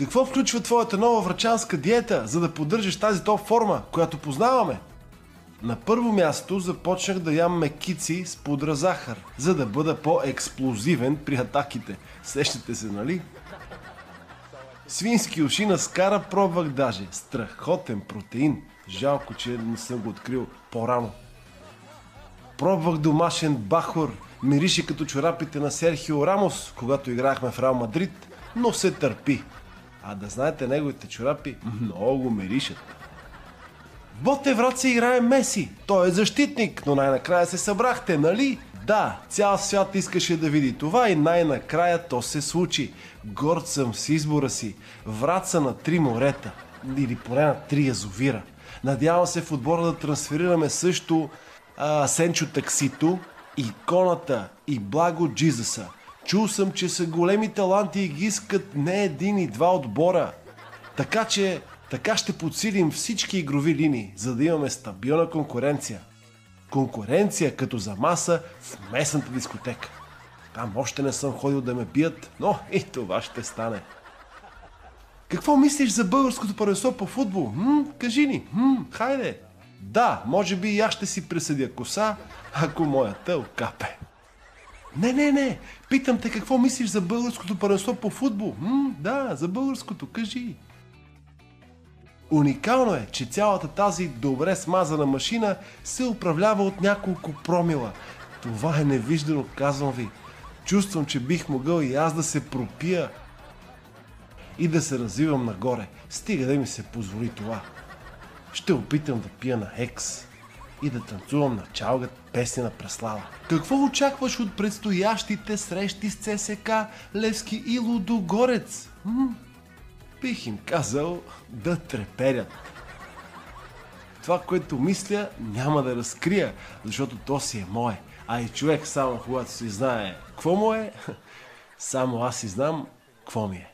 Какво включва твоята нова врачанска диета, за да поддържаш тази топ форма, която познаваме? На първо място започнах да ям мекици с пудра захар, за да бъда по-експлозивен при атаките. Сещате се, нали? Свински уши на скара пробвах даже. Страхотен протеин. Жалко, че не съм го открил по-рано. Пробвах домашен бахор. Мирише като чорапите на Серхио Рамос, когато играхме в Реал Мадрид, но се търпи. А да знаете, неговите чорапи много миришат. В Ботевград се играе Меси. Той е защитник, но най-накрая се събрахте, нали? Да, цял свят искаше да види това и най-накрая то се случи. Горд съм с избора си. Враца на 3 морета. Или поне на 3 язовира. Надявам се в отбора да трансферираме също Сенчо Таксито, иконата и Благо Джизъса. Чул съм, че са големи таланти и ги искат не един и два отбора. Така ще подсилим всички игрови линии, за да имаме стабилна конкуренция. Конкуренция като за маса в местната дискотека. Там още не съм ходил да ме бият, но и това ще стане. Какво мислиш за българското първенство по футбол? Кажи ни, хайде. Да, може би и аз ще си присъдя коса, ако моята окапе. Не, питам те какво мислиш за българското първенство по футбол? Да, за българското, кажи. Уникално е, че цялата тази добре смазана машина се управлява от няколко промила. Това е невиждано, казвам ви. Чувствам, че бих могъл и аз да се пропия и да се развивам нагоре. Стига да ми се позволи това. Ще опитам да пия на Екс и да танцувам на чалгат песни на Преслава. Какво очакваш от предстоящите срещи с ЦСКА, Левски и Лудогорец? Бих им казал да треперят. Това, което мисля, няма да разкрия, защото то си е мое. А и човек само когато си знае какво му е, само аз си знам какво ми е.